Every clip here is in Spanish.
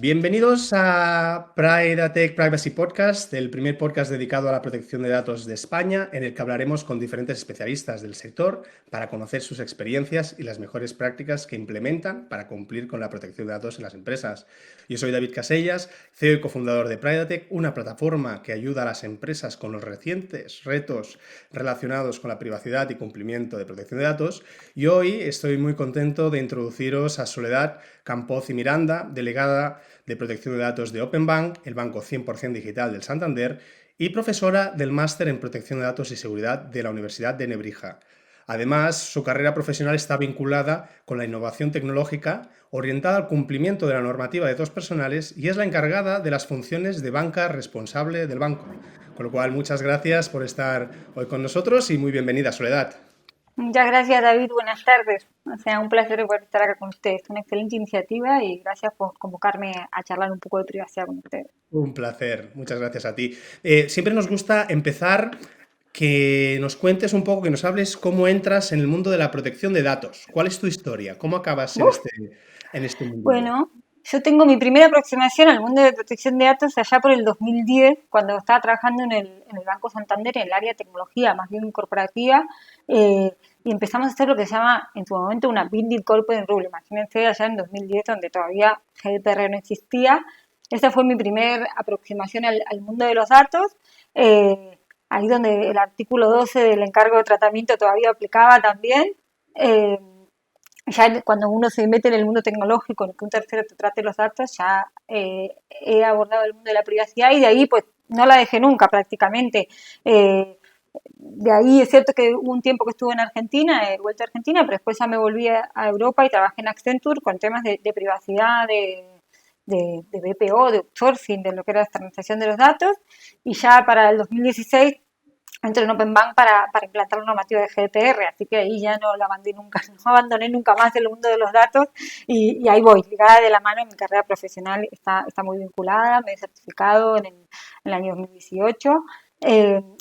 Bienvenidos a Pridatech Privacy Podcast, el primer podcast dedicado a la protección de datos de España, en el que hablaremos con diferentes especialistas del sector para conocer sus experiencias y las mejores prácticas que implementan para cumplir con la protección de datos en las empresas. Yo soy David Casellas, CEO y cofundador de Pridatech, una plataforma que ayuda a las empresas con los recientes retos relacionados con la privacidad y cumplimiento de protección de datos. Y hoy estoy muy contento de introduciros a Soledad Campoz y Miranda, delegada de protección de datos de Openbank, el banco 100% digital del Santander, y profesora del máster en protección de datos y seguridad de la Universidad de Nebrija. Además, su carrera profesional está vinculada con la innovación tecnológica orientada al cumplimiento de la normativa de datos personales y es la encargada de las funciones de banca responsable del banco. Con lo cual, muchas gracias por estar hoy con nosotros y muy bienvenida, Soledad. Muchas gracias, David. Buenas tardes. O sea, un placer poder estar acá con ustedes. Una excelente iniciativa y gracias por convocarme a charlar un poco de privacidad con ustedes. Un placer, muchas gracias a ti. Siempre nos gusta empezar que nos cuentes un poco, que nos hables cómo entras en el mundo de la protección de datos. ¿Cuál es tu historia? ¿Cómo acabas Uf, en este mundillo? bueno, yo tengo mi primera aproximación al mundo de protección de datos allá por el 2010, cuando estaba trabajando en el Banco Santander, en el área de tecnología, más bien corporativa, y empezamos a hacer lo que se llama en su momento una Binding Corporate Rule. Imagínense allá en 2010, donde todavía GDPR no existía. Esa fue mi primera aproximación al mundo de los datos. Ahí donde el artículo 12 del encargo de tratamiento todavía aplicaba también. Eh, ya cuando uno se mete en el mundo tecnológico, en que un tercero te trate los datos, ya he abordado el mundo de la privacidad y de ahí pues no la dejé nunca prácticamente. De ahí es cierto que hubo un tiempo que estuve en Argentina, he vuelto a Argentina, pero después ya me volví a Europa y trabajé en Accenture con temas de privacidad, de BPO, de outsourcing, de lo que era la externalización de los datos. Y ya para el 2016 entro en Open Bank para implantar la normativa de GDPR, así que ahí ya no la abandoné nunca, no abandoné nunca más el mundo de los datos y ahí voy, ligada de la mano, mi carrera profesional está muy vinculada, me he certificado en el año 2018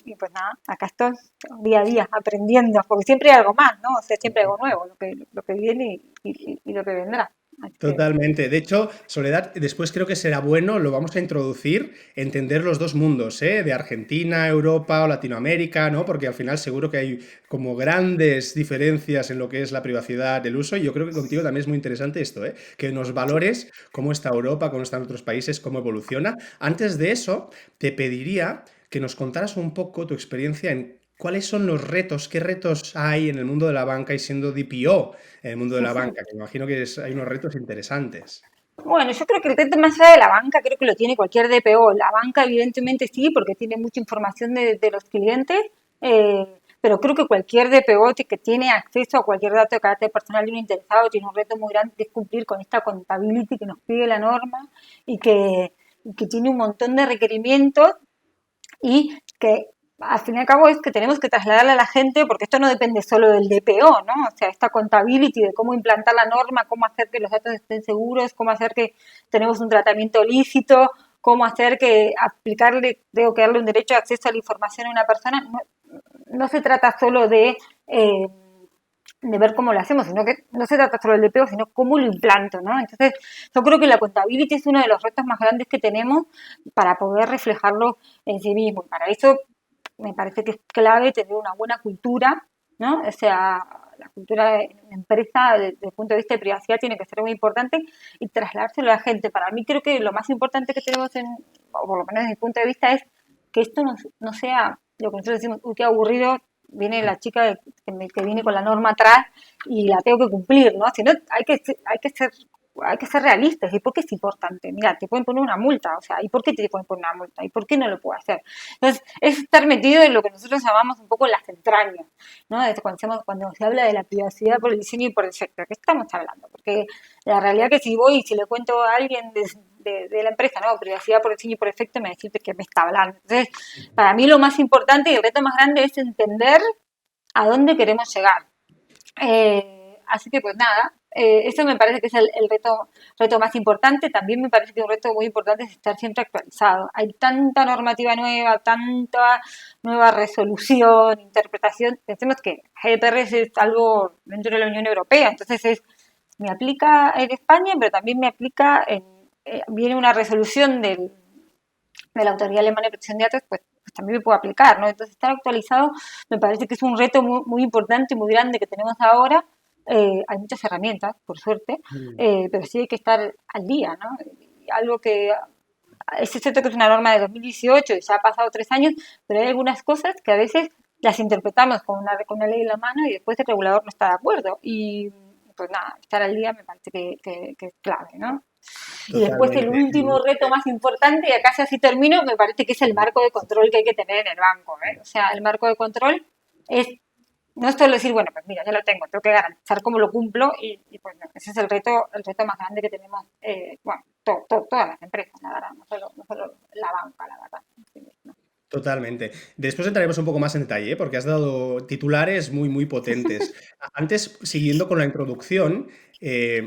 y pues nada, acá estoy día a día aprendiendo, porque siempre hay algo más, ¿no? O sea, siempre hay algo nuevo, lo que viene y lo que vendrá. Así que, Totalmente. De hecho, Soledad, después creo que será bueno, lo vamos a introducir, entender los dos mundos, ¿eh? De Argentina, Europa o Latinoamérica, ¿no? Porque al final seguro que hay como grandes diferencias en lo que es la privacidad del uso y yo creo que contigo también es muy interesante esto, ¿eh? Que nos valores cómo está Europa, cómo están otros países, cómo evoluciona. Antes de eso, te pediría que nos contaras un poco tu experiencia en cuáles son los retos, qué retos hay en el mundo de la banca y siendo DPO en el mundo de la banca, que me imagino que hay unos retos interesantes. bueno, yo creo que el reto más allá de la banca, creo que lo tiene cualquier DPO. La banca, evidentemente, sí, porque tiene mucha información de los clientes, pero creo que cualquier DPO que tiene acceso a cualquier dato de carácter personal de un interesado tiene un reto muy grande que es cumplir con esta contability que nos pide la norma y que tiene un montón de requerimientos y que al fin y al cabo es que tenemos que trasladarle a la gente, porque esto no depende solo del DPO, ¿no? O sea, esta contability de cómo implantar la norma, cómo hacer que los datos estén seguros, cómo hacer que tenemos un tratamiento lícito, cómo hacer que aplicarle, tengo que darle un derecho de acceso a la información a una persona, no se trata solo de ver cómo lo hacemos, sino que no se trata solo del DPO, sino cómo lo implanto, ¿no? Entonces, yo creo que la contabilidad es uno de los retos más grandes que tenemos para poder reflejarlo en sí mismo. Y para eso me parece que es clave tener una buena cultura, ¿no? O sea, la cultura de una empresa desde el punto de vista de privacidad tiene que ser muy importante y trasladárselo a la gente. Para mí creo que lo más importante que tenemos, o por lo menos desde mi punto de vista, es que esto no sea lo que nosotros decimos, uy, qué aburrido, viene la chica que viene con la norma atrás y la tengo que cumplir, ¿no? Sino hay que ser realistas. ¿Y por qué es importante? Mira, te pueden poner una multa, o sea, ¿y por qué te pueden poner una multa? ¿Y por qué no lo puedo hacer? Entonces, es estar metido en lo que nosotros llamamos un poco las entrañas, ¿no? Cuando se habla de la privacidad por el diseño y por defecto, ¿de qué estamos hablando? Porque la realidad es que si voy y si le cuento a alguien de la empresa, ¿no? Privacidad por diseño y por defecto, me decís que me está hablando. Entonces, para mí lo más importante y el reto más grande es entender a dónde queremos llegar. Así que pues nada, eso me parece que es el reto más importante. También me parece que un reto muy importante es estar siempre actualizado. Hay tanta normativa nueva, tanta nueva resolución, interpretación. Pensemos que GDPR es algo dentro de la Unión Europea, entonces me aplica en España, pero también me aplica viene una resolución de la Autoridad Alemana de Protección de Datos, pues también me puedo aplicar, ¿no? Entonces, estar actualizado me parece que es un reto muy, muy importante y muy grande que tenemos ahora. Hay muchas herramientas, por suerte, pero sí hay que estar al día, ¿no? Y algo que es cierto que es una norma de 2018 y ya ha pasado 3 años, pero hay algunas cosas que a veces las interpretamos con una ley en la mano y después el regulador no está de acuerdo. Y pues nada, estar al día me parece que es clave, ¿no? Y después el Totalmente. último reto más importante, y acá ya sí termino, me parece que es el marco de control que hay que tener en el banco, ¿eh? O sea, el marco de control es no es solo decir, bueno, pues mira, ya lo tengo que garantizar cómo lo cumplo y pues no, ese es el reto más grande que tenemos, bueno, todas las empresas, la verdad, no solo la banca, la verdad. ¿No? Totalmente. Después entraremos un poco más en detalle, ¿eh? Porque has dado titulares muy, muy potentes. Antes, siguiendo con la introducción,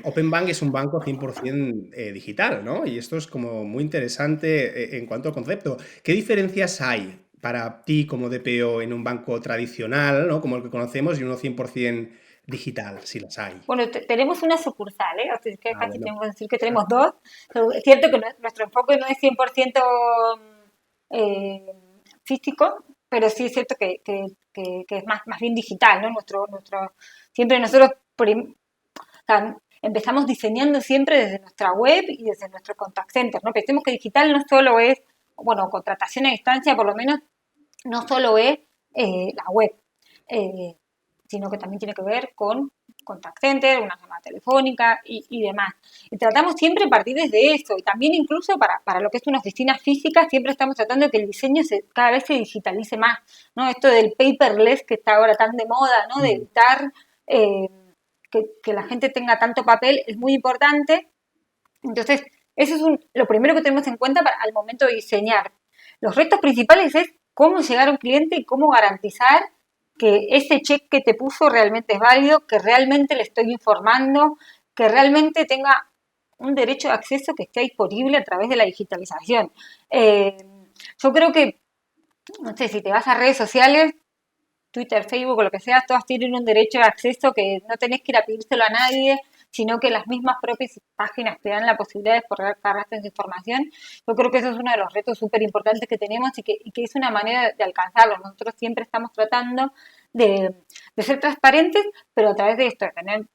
Openbank es un banco 100% digital, ¿no? Y esto es como muy interesante en cuanto al concepto. ¿Qué diferencias hay para ti como DPO en un banco tradicional, ¿no? Como el que conocemos, y uno 100% digital, si las hay? Bueno, tenemos una sucursal, ¿eh? O sea, es que Ah, casi bueno. tenemos que decir que tenemos dos. Pero es cierto que nuestro enfoque no es 100% físico, pero sí es cierto que es más bien digital, ¿no? Siempre nosotros o sea, empezamos diseñando siempre desde nuestra web y desde nuestro contact center, ¿no? Pensemos que digital no solo es, bueno, contratación a distancia, por lo menos, no solo es la web, eh, sino que también tiene que ver con contact center, una llamada telefónica y demás. Y tratamos siempre de partir desde eso, y también incluso para lo que es una oficina física, siempre estamos tratando de que el diseño cada vez se digitalice más, ¿no? Esto del paperless que está ahora tan de moda, ¿no? De Mm. evitar que la gente tenga tanto papel es muy importante. Entonces, eso es lo primero que tenemos en cuenta al momento de diseñar. Los retos principales es cómo llegar a un cliente y cómo garantizar que ese check que te puso realmente es válido, que realmente le estoy informando, que realmente tenga un derecho de acceso que esté disponible a través de la digitalización. Yo creo que, no sé, si te vas a redes sociales, Twitter, Facebook o lo que sea, todas tienen un derecho de acceso que no tenés que ir a pedírselo a nadie, sino que las mismas propias páginas te dan la posibilidad de poder cargarte esa información. Yo creo que eso es uno de los retos súper importantes que tenemos y que es una manera de alcanzarlo. Nosotros siempre estamos tratando de ser transparentes, pero a través de esto, de tener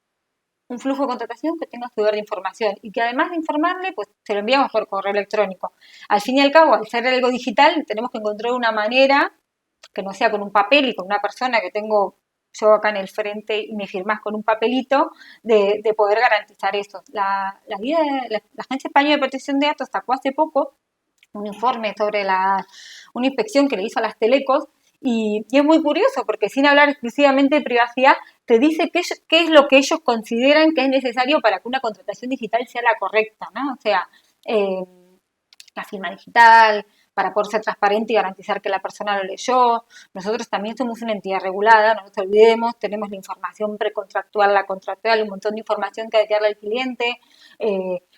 un flujo de contratación que tenga su ver de información y que además de informarle, pues se lo enviamos por correo electrónico. Al fin y al cabo, al ser algo digital, tenemos que encontrar una manera que no sea con un papel y con una persona que tengo yo acá en el frente y me firmás con un papelito, de poder garantizar eso. La Agencia Española de Protección de Datos sacó hace poco un informe sobre una inspección que le hizo a las telecos y es muy curioso porque sin hablar exclusivamente de privacidad, te dice qué es lo que ellos consideran que es necesario para que una contratación digital sea la correcta, ¿no? O sea, eh, la firma digital, para poder ser transparente y garantizar que la persona lo leyó. Nosotros también somos una entidad regulada, no nos olvidemos, tenemos la información precontractual, la contractual, un montón de información que hay que darle al cliente.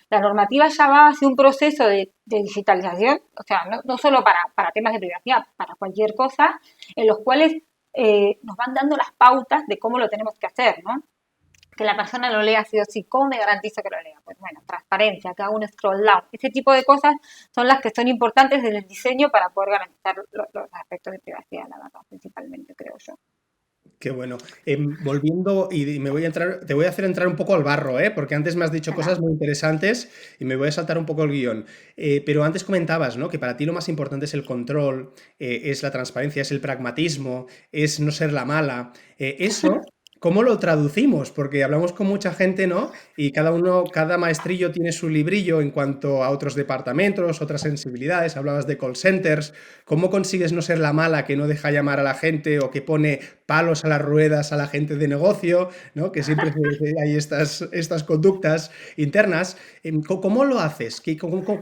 La normativa ya va hacia un proceso de digitalización, o sea, no solo para temas de privacidad, para cualquier cosa, en los cuales nos van dando las pautas de cómo lo tenemos que hacer, ¿no? Que la persona lo lea sí o sí. ¿Cómo me garantizo que lo lea? Pues bueno, transparencia, que haga un scroll down. Ese tipo de cosas son las que son importantes desde el diseño para poder garantizar los aspectos de privacidad, la verdad, principalmente, creo yo. Qué bueno. Volviendo, y me voy a entrar, te voy a hacer entrar un poco al barro, ¿eh? Porque antes me has dicho Venga. cosas muy interesantes y me voy a saltar un poco el guión. Pero antes comentabas, ¿no? Que para ti lo más importante es el control, es la transparencia, es el pragmatismo, es no ser la mala. Eso, ¿cómo lo traducimos? Porque hablamos con mucha gente, ¿no? Y cada uno, cada maestrillo tiene su librillo en cuanto a otros departamentos, otras sensibilidades. Hablabas de call centers. ¿Cómo consigues no ser la mala que no deja llamar a la gente o que pone palos a las ruedas a la gente de negocio, ¿no? Que siempre hay estas conductas internas? ¿Cómo lo haces?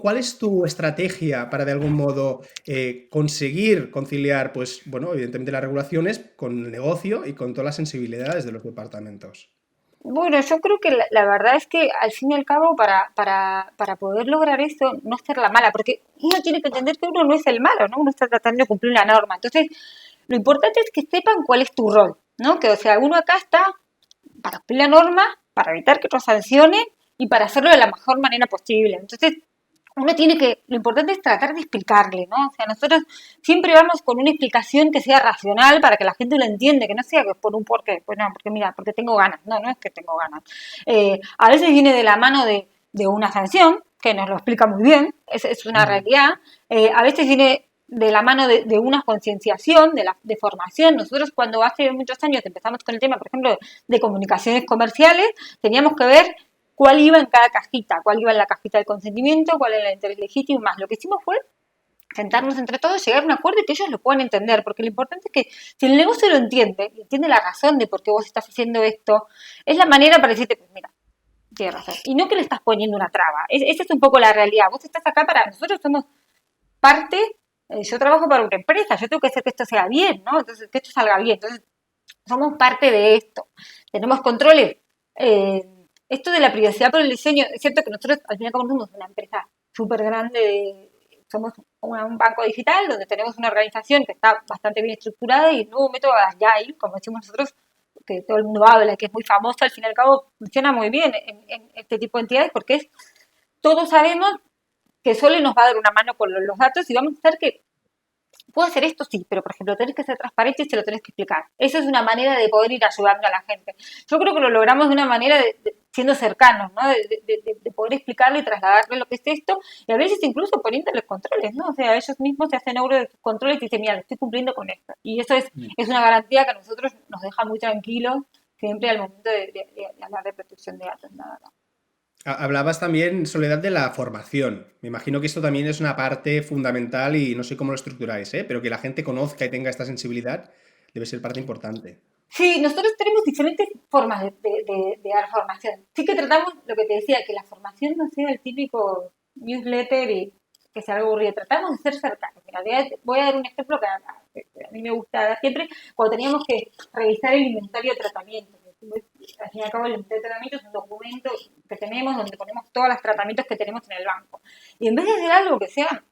¿Cuál es tu estrategia para de algún modo conseguir conciliar, pues, bueno, evidentemente las regulaciones con el negocio y con todas las sensibilidades de los departamentos? Bueno, yo creo que la verdad es que al fin y al cabo para poder lograr eso, no ser la mala, porque uno tiene que entender que uno no es el malo, ¿no? Uno está tratando de cumplir una norma. Entonces, lo importante es que sepan cuál es tu rol, ¿no? Que, o sea, uno acá está para cumplir la norma, para evitar que otros sancionen y para hacerlo de la mejor manera posible. Entonces, uno tiene que, lo importante es tratar de explicarle, ¿no? O sea, nosotros siempre vamos con una explicación que sea racional para que la gente lo entienda, que no sea por un porqué, pues no, porque mira, porque tengo ganas, no, no es que tengo ganas. A veces viene de la mano de una sanción, que nos lo explica muy bien, es una realidad, a veces viene de la mano de una concienciación, de formación. Nosotros cuando hace muchos años empezamos con el tema, por ejemplo, de comunicaciones comerciales, teníamos que ver cuál iba en cada cajita, cuál iba en la cajita del consentimiento, cuál era el interés legítimo y más. Lo que hicimos fue sentarnos entre todos, llegar a un acuerdo y que ellos lo puedan entender, porque lo importante es que si el negocio lo entiende y entiende la razón de por qué vos estás haciendo esto, es la manera para decirte, pues mira, tienes razón. Y no que le estás poniendo una traba. Esa es un poco la realidad. Vos estás acá para, nosotros somos parte, yo trabajo para una empresa, yo tengo que hacer que esto sea bien, ¿no? Entonces, que esto salga bien. Entonces, somos parte de esto. Tenemos controles. Esto de la privacidad por el diseño, es cierto que nosotros al final como somos una empresa súper grande, somos un banco digital donde tenemos una organización que está bastante bien estructurada y el nuevo método Agile, como decimos nosotros, que todo el mundo habla, que es muy famoso, al fin y al cabo funciona muy bien en este tipo de entidades porque todos sabemos que solo nos va a dar una mano con los datos y vamos a hacer que puedo hacer esto, sí, pero por ejemplo, tenés que ser transparente y se lo tenés que explicar. Eso es una manera de poder ir ayudando a la gente. Yo creo que lo logramos de una manera siendo cercanos, ¿no? De poder explicarle y trasladarle lo que es esto, y a veces incluso poniéndoles controles, ¿no? O sea, ellos mismos se hacen euro de sus controles y dicen, mira, estoy cumpliendo con esto. Y eso es una garantía que a nosotros nos deja muy tranquilos siempre al momento de hablar de protección de datos, nada más. Hablabas también, Soledad, de la formación. Me imagino que esto también es una parte fundamental y no sé cómo lo estructuráis, ¿eh? Pero que la gente conozca y tenga esta sensibilidad debe ser parte importante. Sí, nosotros tenemos diferentes formas de dar formación. Sí que tratamos, lo que te decía, que la formación no sea el típico newsletter y que sea algo aburrido. Tratamos de ser cercanos. Mira, voy a dar un ejemplo que a mí me gusta dar siempre. Cuando teníamos que revisar el inventario de tratamientos. Al fin y al cabo, el inventario de tratamientos es un documento que tenemos donde ponemos todos los tratamientos que tenemos en el banco. Y en vez de hacer algo que sea,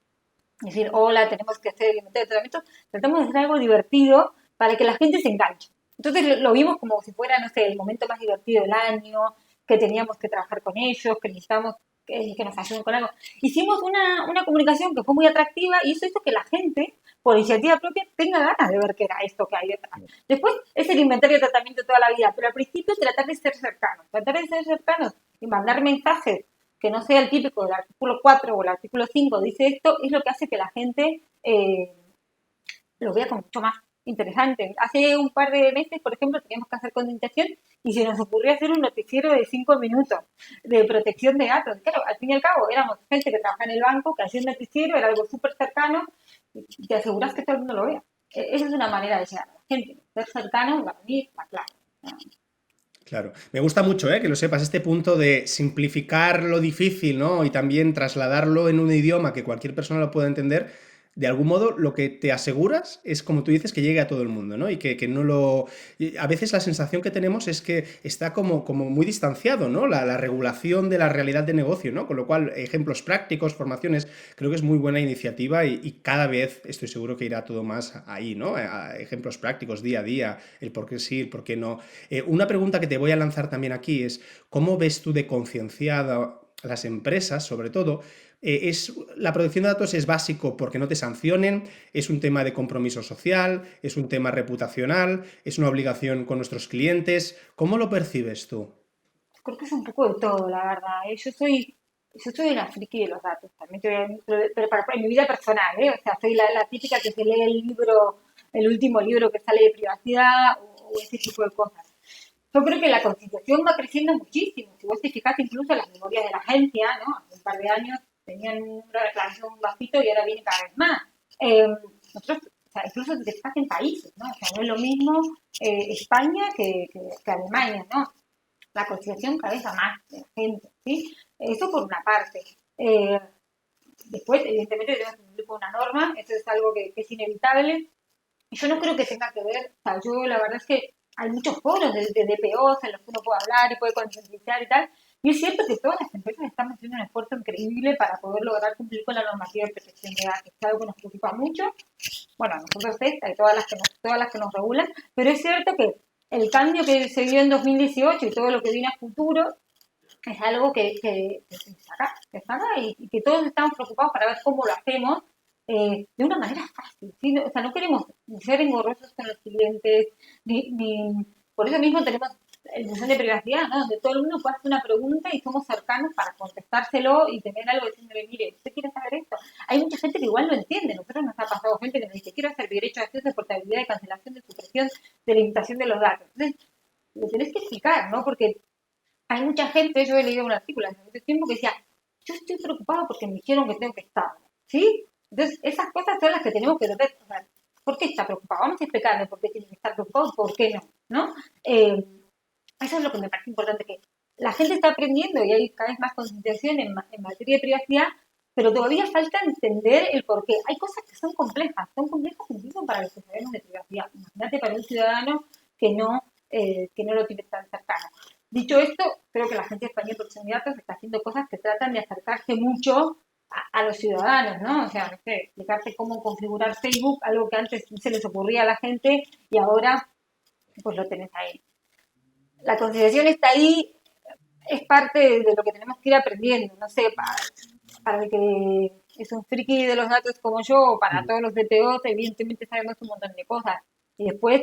decir, hola, tenemos que hacer el inventario de tratamientos, tratamos de hacer algo divertido para que la gente se enganche. Entonces lo vimos como si fuera, no sé, el momento más divertido del año, que teníamos que trabajar con ellos, que necesitábamos que nos ayuden con algo. Hicimos una comunicación que fue muy atractiva y eso hizo que la gente, por iniciativa propia, tenga ganas de ver qué era esto que hay detrás. Después es el inventario de tratamiento toda la vida, pero al principio tratar de ser cercanos y mandar mensajes que no sea el típico del artículo 4 o el artículo 5 dice esto, es lo que hace que la gente lo vea como mucho más interesante. Hace un par de meses, por ejemplo, teníamos que hacer contestación y se nos ocurrió hacer un noticiero de 5 minutos de protección de datos. Claro, al fin y al cabo éramos gente que trabajaba en el banco, que hacía un noticiero, era algo súper cercano y te aseguras que todo el mundo lo vea. Esa es una manera de llegar a la gente. Ser cercano, para mí, está claro. Claro, me gusta mucho, que lo sepas, este punto de simplificar lo difícil, ¿no? Y también trasladarlo en un idioma que cualquier persona lo pueda entender. De algún modo, lo que te aseguras es, como tú dices, que llegue a todo el mundo, ¿no? Y que no lo... A veces la sensación que tenemos es que está como muy distanciado, ¿no? La regulación de la realidad de negocio, ¿no? Con lo cual, ejemplos prácticos, formaciones, creo que es muy buena iniciativa y cada vez estoy seguro que irá todo más ahí, ¿no? A ejemplos prácticos, día a día, el por qué sí, el por qué no. Una pregunta que te voy a lanzar también aquí es, ¿cómo ves tú de concienciada a las empresas, sobre todo? La protección de datos es básico porque no te sancionen, es un tema de compromiso social, es un tema reputacional, es una obligación con nuestros clientes. ¿Cómo lo percibes tú? Creo que es un poco de todo, la verdad. Yo soy una friki de los datos, también pero en mi vida personal, ¿eh? O sea, soy la típica que se lee el libro, el último libro que sale de privacidad o ese tipo de cosas. Yo creo que la concienciación va creciendo muchísimo. Si vos te fijas incluso en las memorias de la agencia, ¿no? Hace un par de años tenían una declaración bajito y ahora viene cada vez más. Nosotros, o sea, incluso si te fijas en países, ¿no? O sea, no es lo mismo España que Alemania, ¿no? La concienciación cada vez va más de la gente, ¿sí? Eso por una parte. Eh, Después, evidentemente, tenemos que cumplir con una norma, eso es algo que es inevitable. Y yo no creo que tenga que ver, o sea, yo la verdad es que hay muchos foros de DPOs en los que uno puede hablar y puede concientizar y tal, y es cierto que todas las empresas están haciendo un esfuerzo increíble para poder lograr cumplir con la normativa de protección de datos, es algo que nos preocupa mucho, bueno, a nosotros hay todas las que nos regulan, pero es cierto que el cambio que se vio en 2018 y todo lo que viene a futuro es algo que saca y que todos estamos preocupados para ver cómo lo hacemos de una manera fácil, ¿sí? O sea, no queremos ni ser engorrosos con los clientes, por eso mismo tenemos el buzón de privacidad, ¿no? Donde todo el mundo puede hacer una pregunta y somos cercanos para contestárselo y tener algo diciéndole, mire, ¿usted quiere saber esto? Hay mucha gente que igual lo entiende, nosotros nos ha pasado gente que nos dice, quiero hacer derecho de acceso, de portabilidad, de cancelación, de supresión, de limitación de los datos. Entonces, lo tenés que explicar, ¿no? Porque hay mucha gente, yo he leído un artículo hace mucho tiempo que decía, yo estoy preocupado porque me dijeron que tengo que estar, ¿sí? Entonces, esas cosas son las que tenemos que ver. O sea, ¿por qué está preocupado? Vamos a explicarle por qué tiene que estar preocupado y por qué no, ¿no? Eso es lo que me parece importante, que la gente está aprendiendo y hay cada vez más concienciación en materia de privacidad, pero todavía falta entender el por qué. Hay cosas que son complejas incluso para los que sabemos de privacidad. Imagínate para un ciudadano que no lo tiene tan cercano. Dicho esto, creo que la Agencia Española de Protección de Datos está haciendo cosas que tratan de acercarse mucho a los ciudadanos, ¿no? O sea, no sé, explicarte cómo configurar Facebook, algo que antes se les ocurría a la gente y ahora pues lo tenés ahí. La concienciación está ahí, es parte de lo que tenemos que ir aprendiendo, no sé, para el que es un friki de los datos como yo, o para todos los DPOs, evidentemente sabemos un montón de cosas. Y después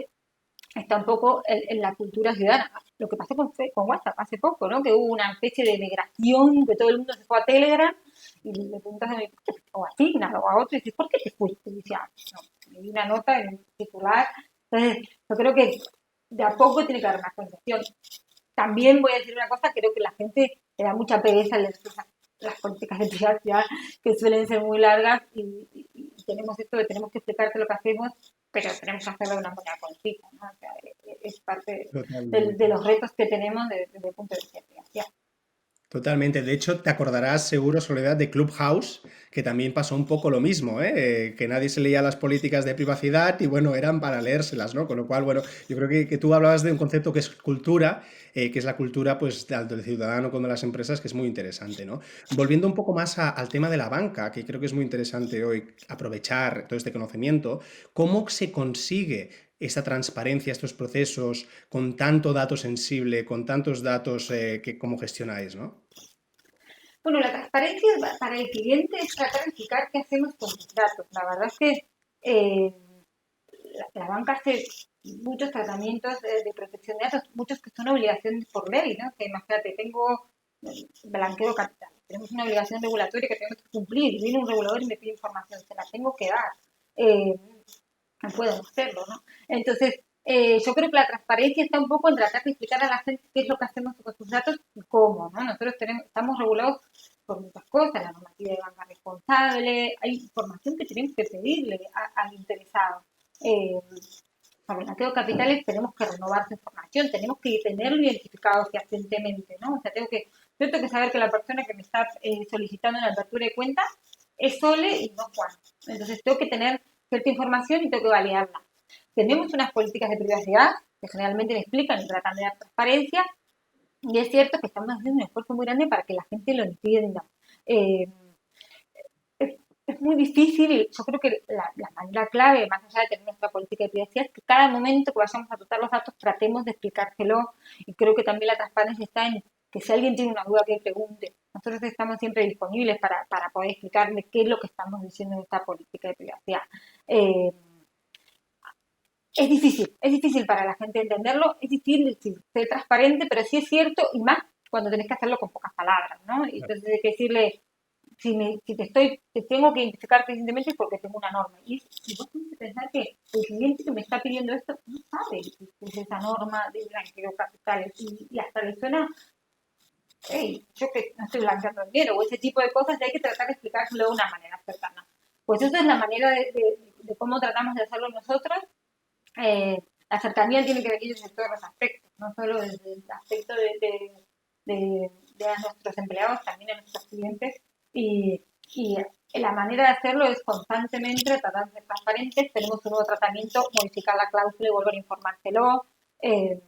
está un poco en la cultura ciudadana. Lo que pasó con WhatsApp hace poco, ¿no? Que hubo una especie de migración, que todo el mundo se fue a Telegram, y le preguntas a mi o a Signal o a otro, y dices, ¿por qué te fuiste? Y dice, no, me di una nota en un titular. Entonces, yo creo que de a poco tiene que haber una concesión. También voy a decir una cosa, creo que la gente le da mucha pereza leer las políticas de privacidad que suelen ser muy largas y tenemos esto de tenemos que explicarte lo que hacemos, pero tenemos que hacerlo de una manera concisa, ¿no? O sea, es parte de Totalmente. los retos que tenemos desde el punto de vista de privacidad. Totalmente. De hecho, te acordarás seguro, Soledad, de Clubhouse, que también pasó un poco lo mismo, ¿eh? Que nadie se leía las políticas de privacidad y bueno, eran para leérselas, ¿no? Con lo cual, bueno, yo creo que tú hablabas de un concepto que es cultura, que es la cultura pues tanto del ciudadano como de las empresas, que es muy interesante, ¿no? Volviendo un poco más al tema de la banca, que creo que es muy interesante hoy aprovechar todo este conocimiento, ¿cómo se consigue esta transparencia, estos procesos, con tanto dato sensible, con tantos datos que cómo gestionáis, ¿no? Bueno, la transparencia para el cliente es tratar de explicar qué hacemos con los datos. La verdad es que la banca hace muchos tratamientos de protección de datos, muchos que son obligaciones por ley, ¿no? Que imagínate, tengo blanqueo capital, tenemos una obligación regulatoria que tenemos que cumplir, y viene un regulador y me pide información, se la tengo que dar. No puedo hacerlo, ¿no? Entonces, yo creo que la transparencia está un poco en tratar de explicar a la gente qué es lo que hacemos con sus datos y cómo, ¿no? Nosotros estamos regulados por muchas cosas, la normativa de banca responsable, hay información que tenemos que pedirle al interesado. Eh, para el blanqueo de capitales tenemos que renovar su información, tenemos que tenerlo identificado fehacientemente, ¿no? O sea, yo tengo que saber que la persona que me está solicitando una apertura de cuenta es Sole y no Juan. Entonces tengo que tener cierta información y tengo que validarla. Tenemos unas políticas de privacidad que generalmente me explican y tratan de dar transparencia, y es cierto que estamos haciendo un esfuerzo muy grande para que la gente lo entienda. Eh, es muy difícil y yo creo que la manera clave, más allá de tener nuestra política de privacidad, es que cada momento que vayamos a tratar los datos tratemos de explicárselo, y creo que también la transparencia está en que si alguien tiene una duda que pregunte. Nosotros estamos siempre disponibles para poder explicarle qué es lo que estamos diciendo en esta política de privacidad. Eh, es difícil para la gente entenderlo, es difícil ser transparente, pero sí es cierto, y más cuando tenés que hacerlo con pocas palabras, ¿no? Y entonces hay que decirle, si te tengo que identificar recientemente es porque tengo una norma. Y vos tienes que pensar que el cliente que me está pidiendo esto no sabe qué es esa norma de blanqueo capital y hasta le suena, hey, yo que no estoy blanqueando dinero o ese tipo de cosas, y hay que tratar de explicárselo de una manera cercana. Pues esa es la manera de cómo tratamos de hacerlo nosotros. La cercanía tiene que venir desde todos los aspectos, no solo desde el aspecto de a nuestros empleados, también a nuestros clientes. Y la manera de hacerlo es constantemente tratar de ser transparentes. Tenemos un nuevo tratamiento, modificar la cláusula y volver a informárselo. Eh,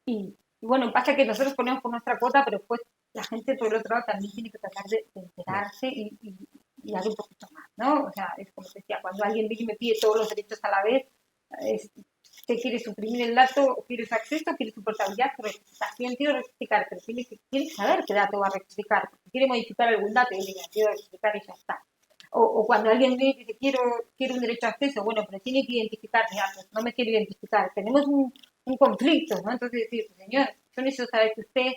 y bueno, pasa que nosotros ponemos por nuestra cuota, pero después la gente por el otro lado también tiene que tratar de enterarse y dar un poquito más, ¿no? O sea, es como te decía, cuando alguien viene y me pide todos los derechos a la vez, es, te quiere suprimir el dato, o quiere su acceso, quiere su portabilidad, su rectificación, quiero rectificar, pero tiene que saber qué dato va a rectificar, porque quiere modificar algún dato y diga, quiero rectificar y ya está. O cuando alguien me dice, quiero un derecho a acceso, bueno, pero tiene que identificar mis datos, no me quiere identificar. Tenemos un conflicto, ¿no? Entonces decir, señor, yo necesito saber que usted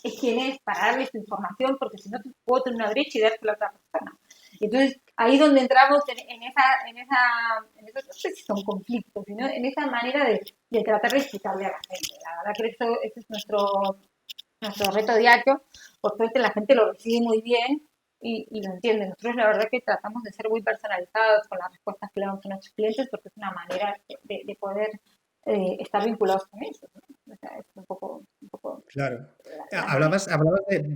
es quien es para darle su información, porque si no puedo tener una brecha y dársela a otra persona. Entonces, ahí es donde entramos no sé si son conflictos, sino en esa manera de tratar de explicarle a la gente. La verdad que eso es nuestro reto diario. Por suerte la gente lo recibe muy bien y lo entiende. Nosotros la verdad que tratamos de ser muy personalizados con las respuestas que le damos a nuestros clientes porque es una manera de poder estar vinculados con ellos, ¿no? O sea, es un poco Claro. la manera. Hablabas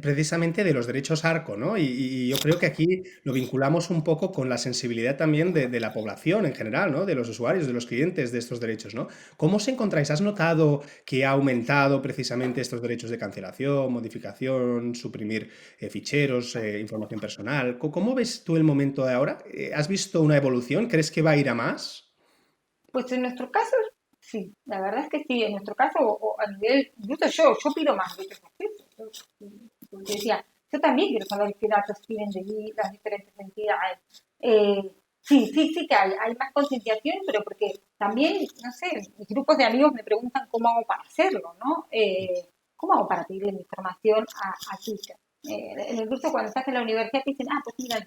precisamente de los derechos ARCO, ¿no? Y yo creo que aquí lo vinculamos un poco con la sensibilidad también de la población en general, ¿no? De los usuarios, de los clientes de estos derechos, ¿no? ¿Cómo os encontráis? ¿Has notado que ha aumentado precisamente estos derechos de cancelación, modificación, suprimir ficheros, información personal? ¿Cómo ves tú el momento de ahora? ¿Has visto una evolución? ¿Crees que va a ir a más? Pues en nuestro caso, sí, la verdad es que sí, en nuestro caso, o a nivel, incluso yo pido más derechos de acceso. Yo decía, yo también quiero saber qué datos tienen de mí las diferentes entidades. Sí que hay más concienciación, pero porque también, no sé, mis grupos de amigos me preguntan cómo hago para hacerlo, ¿no? ¿Cómo hago para pedirle mi información a Twitter? En el curso cuando estás en la universidad te dicen, pues mira,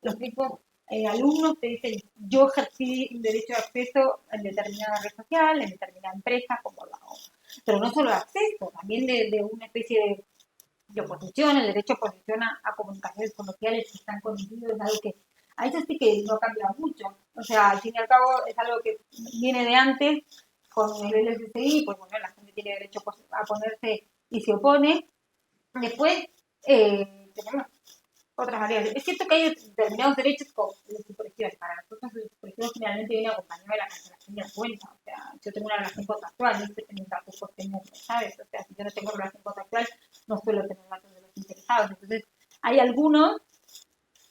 los mismos alumnos te dicen, yo ejercí un derecho de acceso en determinada red social, en determinada empresa, como lo hago. Pero no solo de acceso, también de una especie de oposición, el derecho de oposición a comunicaciones comerciales que están conocidos, es algo que a eso sí que no cambia mucho. O sea, al fin y al cabo es algo que viene de antes, con el LSCI, pues bueno, la gente tiene derecho a ponerse y se opone. Después tenemos otras variables. Es cierto que hay determinados derechos con la supresión. Para nosotros la supresión generalmente viene acompañada de la cancelación de la cuenta. O sea, yo tengo una relación contractual, no estoy teniendo datos sostenibles, ¿sabes? O sea, si yo no tengo relación contractual, no suelo tener datos de los interesados. Entonces, hay algunos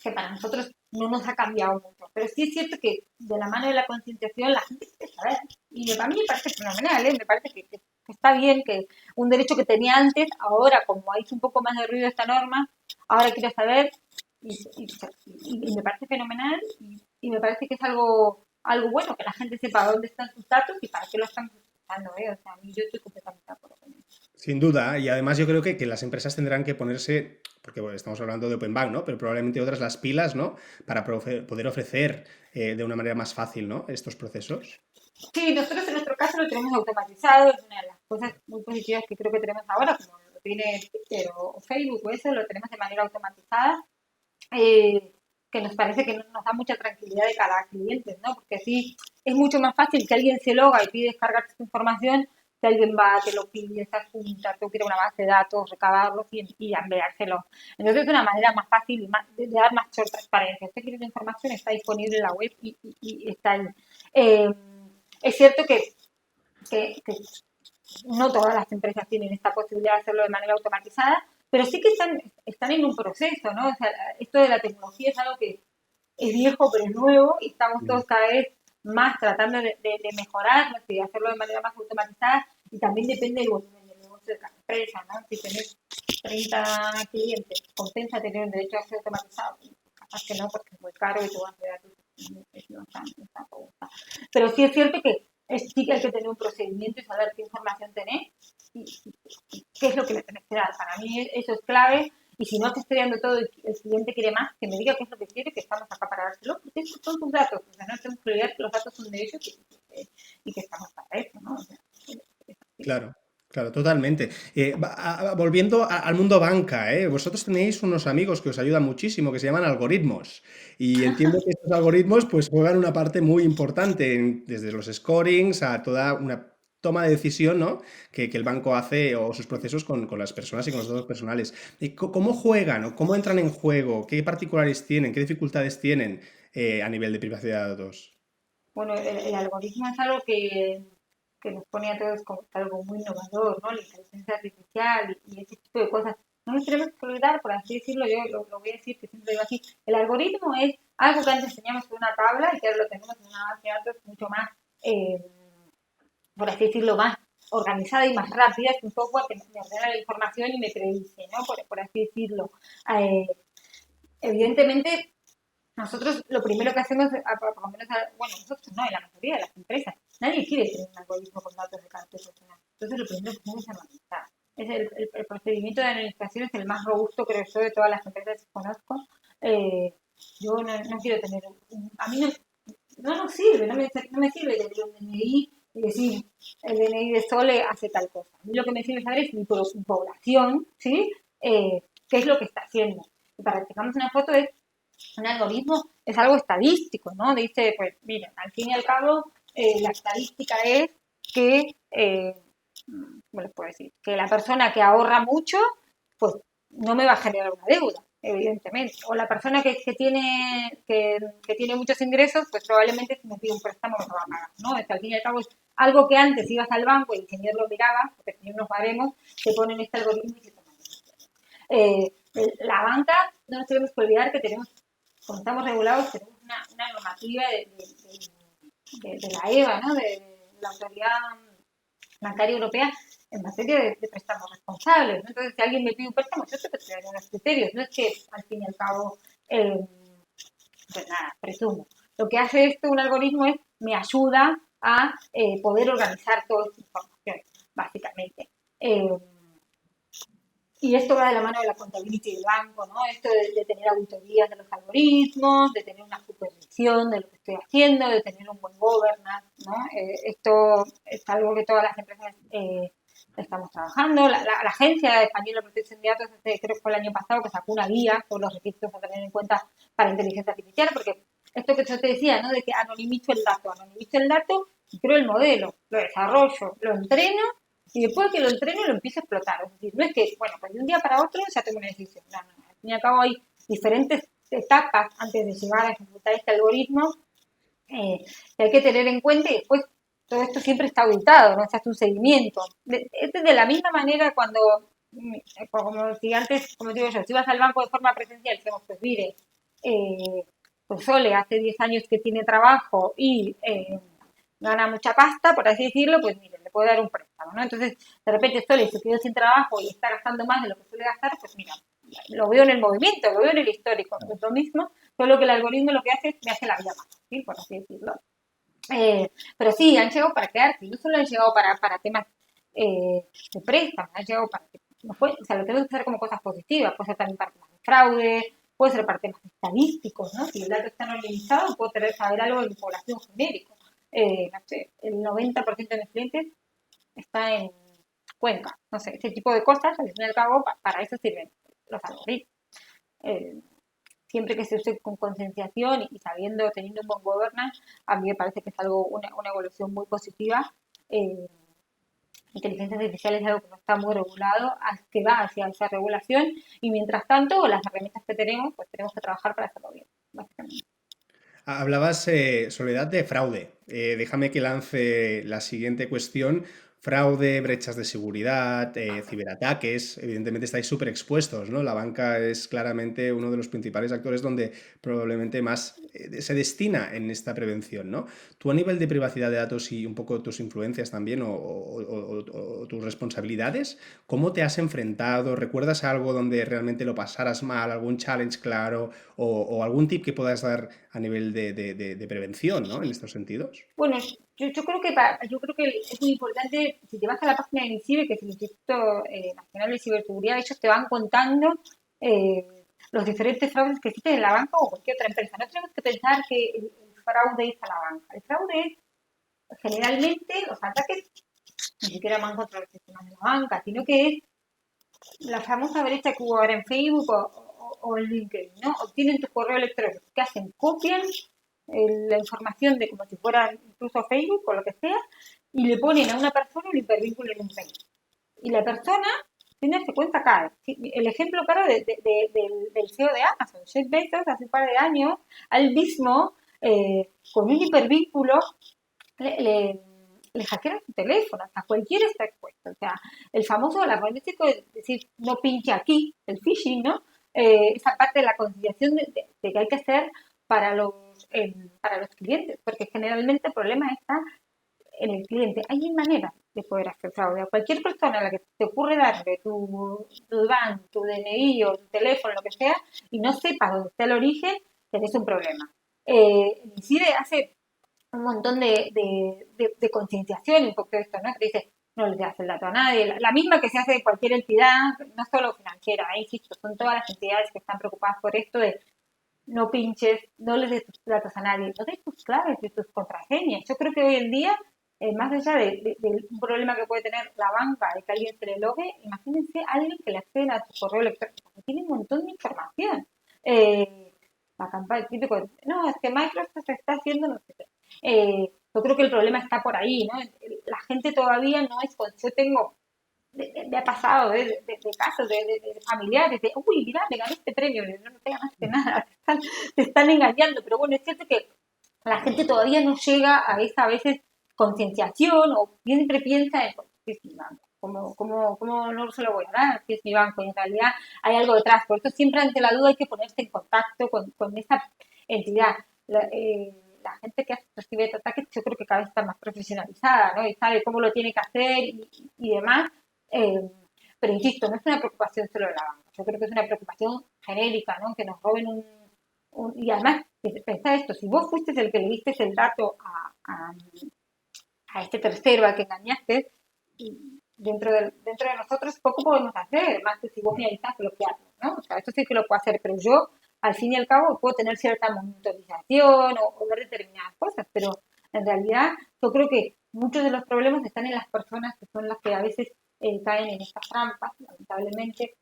que para nosotros no nos ha cambiado mucho. Pero sí es cierto que de la mano de la concienciación la gente quiere saber. Y a mí me parece fenomenal, ¿eh? Me parece que está bien que un derecho que tenía antes, ahora como hay un poco más de ruido esta norma, ahora quiero saber y me parece fenomenal y me parece que es algo bueno que la gente sepa dónde están sus datos y para qué lo están utilizando, ¿eh? O sea, a mí yo estoy completamente de acuerdo con eso. Sin duda, y además yo creo que las empresas tendrán que ponerse, porque bueno, estamos hablando de Open Bank, ¿no? Pero probablemente otras las pilas, ¿no? Para poder ofrecer de una manera más fácil, ¿no? Estos procesos. Sí, nosotros en nuestro caso lo tenemos automatizado, es una de las cosas muy positivas que creo que tenemos ahora, como lo tiene Twitter o Facebook o eso, lo tenemos de manera automatizada, eh, que nos parece que nos da mucha tranquilidad de cada cliente, ¿no? Porque así es mucho más fácil que alguien se loga y pide descargar su información, que alguien va, te lo pide, se junta, tú quieres una base de datos, recabarlos y enviárselo. Entonces es una manera más fácil de dar más transparencia. Usted quiere la información, está disponible en la web y está ahí. Eh, es cierto que no todas las empresas tienen esta posibilidad de hacerlo de manera automatizada, pero sí que están en un proceso, ¿no? O sea, esto de la tecnología es algo que es viejo pero es nuevo y estamos todos cada vez más tratando de mejorarlo y de hacerlo de manera más automatizada y también depende del volumen del negocio de cada empresa, ¿no? Si tenés 30 clientes, compensa tener un derecho a acceso automatizado. Capaz que no, porque es muy caro y tu base de datos no está robusta. Pero sí es cierto que sí que hay que tener un procedimiento y saber qué información tenés y qué es lo que le tenés que dar. Para mí eso es clave y si no te estoy dando todo y el cliente quiere más, que me diga qué es lo que quiere, que estamos acá para dárselo, porque esos son sus datos. O sea, no tenemos que olvidar que los datos son de ellos y que estamos para eso, ¿no? O sea, es así. Claro, claro, totalmente. Volviendo al mundo banca, ¿eh? Vosotros tenéis unos amigos que os ayudan muchísimo, que se llaman algoritmos. Y entiendo que estos algoritmos pues juegan una parte muy importante, desde los scorings a toda una toma de decisión, ¿no? Que el banco hace o sus procesos con las personas y con los datos personales. ¿Y cómo juegan o cómo entran en juego? ¿Qué particulares tienen? ¿Qué dificultades tienen a nivel de privacidad de datos? Bueno, el algoritmo es algo que nos pone a todos como algo muy innovador, ¿no? La inteligencia artificial y ese tipo de cosas. No nos tenemos que olvidar, por así decirlo, yo lo voy a decir que siempre digo así, el algoritmo es algo que antes teníamos en una tabla y que ahora lo tenemos en una base de datos mucho más eh, por así decirlo, más organizada y más rápida. Es un software que me ordena la información y me predice, ¿no? Por así decirlo. Eh, Evidentemente, nosotros lo primero que hacemos, por lo menos, bueno, nosotros no, en la mayoría de las empresas, nadie quiere tener un algoritmo con datos de carácter personal. Entonces, lo primero que hacemos es analizar. El procedimiento de analización es el más robusto, creo yo, de todas las empresas que conozco. Eh, yo no quiero tener a mí no nos sirve, no me sirve tener un DNI y decir el DNI de Sole hace tal cosa. A mí lo que me sirve saber es mi población, ¿sí? ¿Qué es lo que está haciendo? Y para que tengamos una foto es un algoritmo, es algo estadístico, ¿no? Dice, pues mira, al fin y al cabo, la estadística es que, ¿cómo les puedo decir? Que la persona que ahorra mucho, pues no me va a generar una deuda, evidentemente. O la persona que tiene muchos ingresos, pues probablemente si me pide un préstamo me lo va a pagar, ¿no? Es que al fin y al cabo es algo que antes ibas al banco y el señor lo miraba, porque tenía unos baremos, se ponen este algoritmo y se toman decisiones. La banca, no nos tenemos que olvidar que tenemos, como estamos regulados, tenemos una normativa de la EVA, ¿no? De la Autoridad Bancaria Europea en materia de préstamos responsables, ¿no? Entonces, si alguien me pide un préstamo, yo tengo que tener unos criterios, no es que al fin y al cabo, pues nada, presumo. Lo que hace esto, un algoritmo, es me ayuda a poder organizar toda esta información, básicamente. Y esto va de la mano de la contabilidad del banco, ¿no? Esto de tener auditorías de los algoritmos, de tener una supervisión de lo que estoy haciendo, de tener un buen governance, ¿no? Esto es algo que todas las empresas estamos trabajando. La Agencia Española de Protección de Datos, creo que fue el año pasado, que sacó una guía con los requisitos a tener en cuenta para inteligencia artificial, porque esto que yo te decía, ¿no? De que anonimizo el dato y creo el modelo, lo desarrollo, lo entreno y después que lo entreno lo empiezo a explotar. Es decir, no es que, bueno, pues de un día para otro ya tengo una decisión. No. Al fin y al cabo hay diferentes etapas antes de llegar a ejecutar este algoritmo que hay que tener en cuenta y después todo esto siempre está auditado, ¿no? Se hace un seguimiento. De la misma manera cuando, como si antes, como digo yo, si vas al banco de forma presencial, decimos, pues mire, pues Sole hace 10 años que tiene trabajo y gana mucha pasta, por así decirlo, pues mire, le puedo dar un préstamo, ¿no? Entonces, de repente Sole se quedó sin trabajo y está gastando más de lo que suele gastar, pues mira, lo veo en el movimiento, lo veo en el histórico, es lo mismo, solo que el algoritmo lo que hace es me hace la vida más fácil, por así decirlo. Pero sí, han llegado para quedarse, no solo han llegado para temas de préstamos, han llegado para o sea, lo tenemos que hacer como cosas positivas, puede ser también para temas de fraude, puede ser para temas estadísticos, ¿no? Si el dato está anonimizado, puedo saber algo de mi población genérica. No sé, el 90% de mis clientes está en Cuenca, no sé, ese tipo de cosas, al fin y al cabo, para eso sirven los algoritmos. Eh, Siempre que se use con concienciación y sabiendo, teniendo un buen governance, a mí me parece que es algo, una evolución muy positiva. Eh, Inteligencia artificial es algo que no está muy regulado, que va hacia esa regulación y mientras tanto las herramientas que tenemos, pues tenemos que trabajar para hacerlo bien, básicamente. Hablabas, Soledad, de fraude. Déjame que lance la siguiente cuestión. Fraude, brechas de seguridad, ciberataques, evidentemente estáis súper expuestos, ¿no? La banca es claramente uno de los principales actores donde probablemente más se destina en esta prevención, ¿no? Tú a nivel de privacidad de datos y un poco tus influencias también o tus responsabilidades, ¿cómo te has enfrentado? ¿Recuerdas algo donde realmente lo pasaras mal, algún challenge claro o algún tip que puedas dar a nivel de prevención, ¿no? En estos sentidos. Bueno, yo creo que es muy importante, si te vas a la página de INCIBE, que es el Instituto Nacional de Ciberseguridad, ellos te van contando los diferentes fraudes que existen en la banca o cualquier otra empresa. No tenemos que pensar que el fraude es a la banca. El fraude es generalmente los ataques ni siquiera van contra los sistemas de la banca, sino que es la famosa brecha que hubo ahora en Facebook o en LinkedIn, ¿no? Obtienen tu correo electrónico, ¿qué hacen? Copian la información de como si fuera incluso Facebook o lo que sea, y le ponen a una persona un hipervínculo en un mail. Y la persona, sin darse cuenta, cae. El ejemplo claro del CEO de Amazon, Jeff Bezos, hace un par de años, al mismo, con un hipervínculo, le, le hackearon su teléfono, hasta cualquiera está expuesto. O sea, el famoso, la político de decir, no pinche aquí, el phishing, ¿no? Esa parte de la conciliación de que hay que hacer para los clientes, porque generalmente el problema está en el cliente. Hay maneras de poder hacer fraude. A cualquier persona a la que te ocurre darle tu banco, tu DNI o tu teléfono, lo que sea, y no sepas dónde está el origen, tenés un problema. El INCIDE hace un montón de concienciación un poco de esto, ¿no? Que dice, no le das el dato a nadie. La misma que se hace de cualquier entidad, no solo financiera, insisto, son todas las entidades que están preocupadas por esto de no pinches, no les des tus datos a nadie, no des tus claves, de tus contraseñas. Yo creo que hoy en día, más allá de un problema que puede tener la banca de que alguien se le logue, imagínense a alguien que le acceda a su correo electrónico, que tiene un montón de información. La campaña típico, no, es que Microsoft está haciendo no sé qué. Yo creo que el problema está por ahí, ¿no? La gente todavía no es, yo tengo me ha pasado de casos de familiares, de, uy, mira, me gané este premio, no te ganaste nada, te están engañando, pero bueno, es cierto que la gente todavía no llega a esa a veces concienciación o siempre piensa en, ¿qué es mi banco? ¿Cómo no se lo voy a dar? ¿Qué es mi banco? Y en realidad hay algo detrás, por eso siempre ante la duda hay que ponerse en contacto con esa entidad. La gente que recibe estos ataques yo creo que cada vez está más profesionalizada, ¿no? Y sabe cómo lo tiene que hacer y demás. Eh, pero insisto, no es una preocupación solo de la banca. Yo creo que es una preocupación genérica, ¿no? Que nos roben y además, pensá esto, si vos fuiste el que le diste el dato a este tercero al que engañaste, dentro de nosotros poco podemos hacer, más que si vos me avisás bloquearlo, ¿no? O sea, esto sí que lo puedo hacer, pero yo, al fin y al cabo, puedo tener cierta monitorización o ver determinadas cosas, pero en realidad yo creo que muchos de los problemas están en las personas que son las que a veces caen en estas trampas, lamentablemente.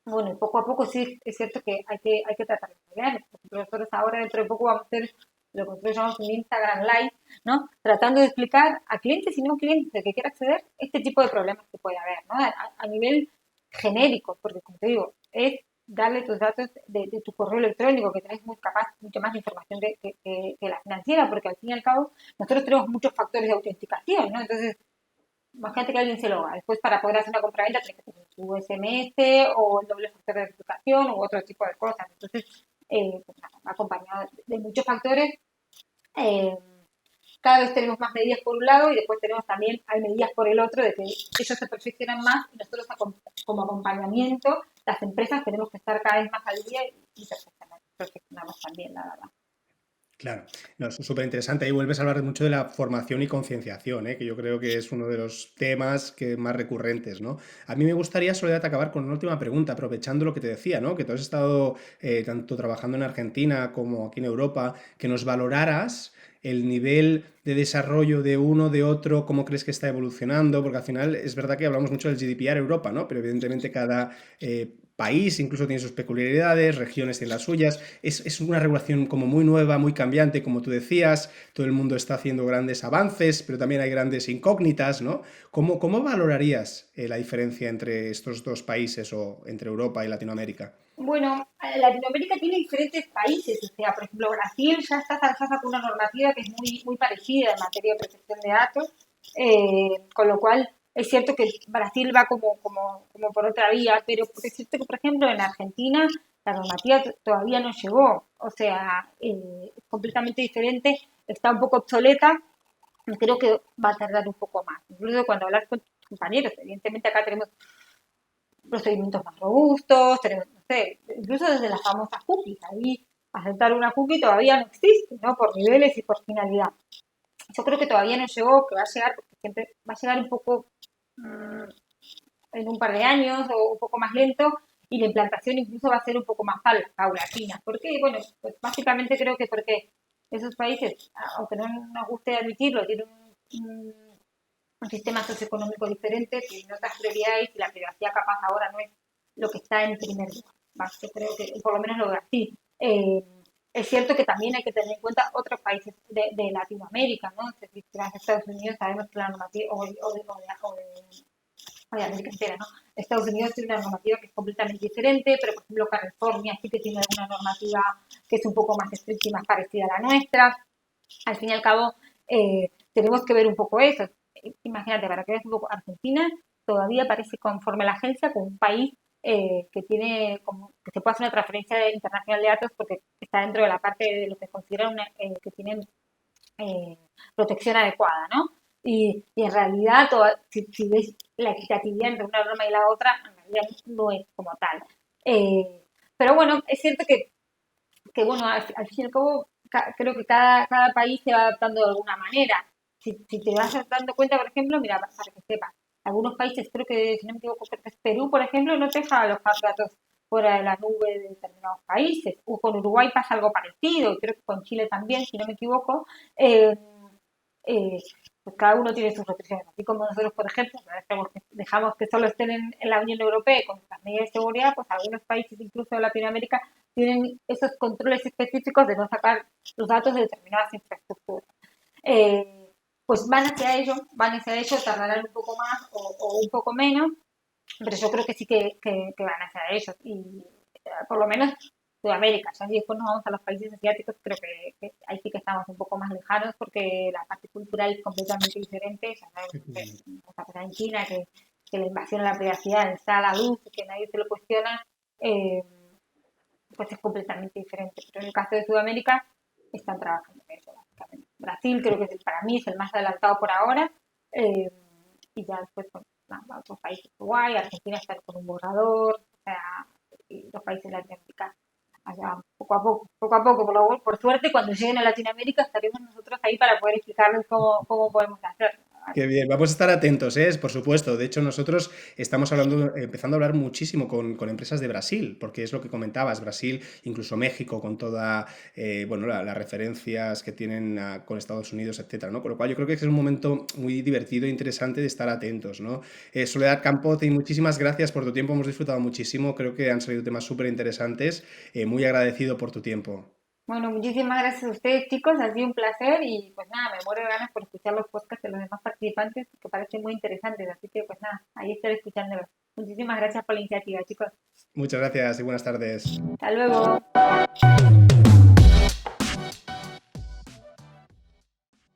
Bueno, y poco a poco sí es cierto que hay que tratar de cambiar. Por ejemplo, nosotros ahora dentro de poco vamos a hacer lo que nosotros llamamos un Instagram Live, ¿no? Tratando de explicar a clientes y no clientes de que quiera acceder este tipo de problemas que puede haber, ¿no? A nivel genérico, porque como te digo, es darle tus datos de tu correo electrónico, que tenés muy capaz, mucho más información que la financiera, porque al fin y al cabo nosotros tenemos muchos factores de autenticación, ¿no? Entonces, imagínate que alguien se loga. Después, para poder hacer una compraventa, tienes que tener tu SMS o el doble factor de verificación u otro tipo de cosas. Entonces, pues nada, acompañado de muchos factores. eh, Cada vez tenemos más medidas por un lado y después tenemos también, hay medidas por el otro, de que ellos se perfeccionan más y nosotros como acompañamiento, las empresas tenemos que estar cada vez más al día y perfeccionamos también, la verdad. Claro, no, es súper interesante. Ahí vuelves a hablar mucho de la formación y concienciación, ¿eh? Que yo creo que es uno de los temas que más recurrentes, ¿no? A mí me gustaría, Soledad, acabar con una última pregunta, aprovechando lo que te decía, ¿no? Que tú has estado tanto trabajando en Argentina como aquí en Europa, que nos valoraras el nivel de desarrollo de uno, de otro, cómo crees que está evolucionando, porque al final es verdad que hablamos mucho del GDPR Europa, ¿no? Pero evidentemente cada país incluso tiene sus peculiaridades, regiones tienen las suyas. Es una regulación como muy nueva, muy cambiante, como tú decías. Todo el mundo está haciendo grandes avances, pero también hay grandes incógnitas, ¿no? ¿Cómo valorarías la diferencia entre estos dos países o entre Europa y Latinoamérica? Bueno, Latinoamérica tiene diferentes países, o sea, por ejemplo, Brasil ya sacó una normativa que es muy parecida en materia de protección de datos, con lo cual es cierto que Brasil va como por otra vía, pero es cierto que, por ejemplo, en Argentina la normativa todavía no llegó, o sea, es completamente diferente, está un poco obsoleta, y creo que va a tardar un poco más. Incluso cuando hablas con tus compañeros, evidentemente acá tenemos procedimientos más robustos, tenemos, no sé, incluso desde las famosas cookies. Ahí aceptar una cookie todavía no existe, ¿no? Por niveles y por finalidad. Yo creo que todavía no llegó, que va a llegar, porque siempre va a llegar un poco en un par de años o un poco más lento y la implantación incluso va a ser un poco más paulatina. ¿Por qué? Bueno, pues básicamente creo que porque esos países, aunque no nos guste admitirlo, tienen un sistema socioeconómico diferente, tienen otras prioridades y la privacidad capaz ahora no es lo que está en primer lugar. Yo creo que por lo menos lo veo así. Es cierto que también hay que tener en cuenta otros países de Latinoamérica, ¿no? Es decir, en Estados Unidos sabemos que la normativa, de América entera, ¿no? Estados Unidos tiene una normativa que es completamente diferente, pero por ejemplo California sí que tiene una normativa que es un poco más estricta y más parecida a la nuestra. Al fin y al cabo, tenemos que ver un poco eso. Imagínate, para que veas un poco, Argentina todavía parece, conforme a la agencia, como un país que tiene, como, que se puede hacer una transferencia internacional de datos porque está dentro de la parte de lo que consideran que tienen protección adecuada, ¿no? Y en realidad, si ves la equitatividad entre una norma y la otra, en realidad no es como tal. Pero bueno, es cierto que bueno, al fin y al cabo, creo que cada país se va adaptando de alguna manera. Si te vas dando cuenta, por ejemplo, mira, para que sepas, algunos países, creo que, si no me equivoco, creo que es Perú, por ejemplo, no te deja alojar datos fuera de la nube de determinados países. O con Uruguay pasa algo parecido, y creo que con Chile también, si no me equivoco. Eh, eh, pues cada uno tiene sus restricciones. Así como nosotros, por ejemplo, dejamos que solo estén en la Unión Europea con nuestras medidas de seguridad, pues algunos países, incluso de Latinoamérica, tienen esos controles específicos de no sacar los datos de determinadas infraestructuras. Eh, pues van hacia ello, tardarán un poco más o un poco menos, pero yo creo que sí que van hacia ello. Y por lo menos Sudamérica, ya si después nos vamos a los países asiáticos, creo que ahí sí que estamos un poco más lejanos porque la parte cultural es completamente diferente. Ya sabemos que está pasando en China, que la invasión a la privacidad está a la luz y que nadie se lo cuestiona, eh, pues es completamente diferente. Pero en el caso de Sudamérica, están trabajando en eso, básicamente. Brasil creo que para mí es el más adelantado por ahora, eh, y ya después, bueno, nada, otros países, Uruguay, Argentina están con un borrador, o sea, y los países de Latinoamérica, allá poco a poco, por suerte, cuando lleguen a Latinoamérica estaremos nosotros ahí para poder explicarles cómo podemos hacerlo. Qué bien, vamos a estar atentos, ¿eh? Por supuesto. De hecho, nosotros estamos hablando, empezando a hablar muchísimo con empresas de Brasil, porque es lo que comentabas, Brasil, incluso México, con toda, bueno, las referencias que tienen con Estados Unidos, etcétera, ¿no? Con lo cual yo creo que es un momento muy divertido e interesante de estar atentos, ¿no? Soledad Campote, y muchísimas gracias por tu tiempo, hemos disfrutado muchísimo, creo que han salido temas súper interesantes, muy agradecido por tu tiempo. Bueno, muchísimas gracias a ustedes, chicos. Ha sido un placer y pues nada, me muero de ganas por escuchar los podcasts de los demás participantes que parecen muy interesantes. Así que pues nada, ahí estaré escuchándolos. Muchísimas gracias por la iniciativa, chicos. Muchas gracias y buenas tardes. Hasta luego.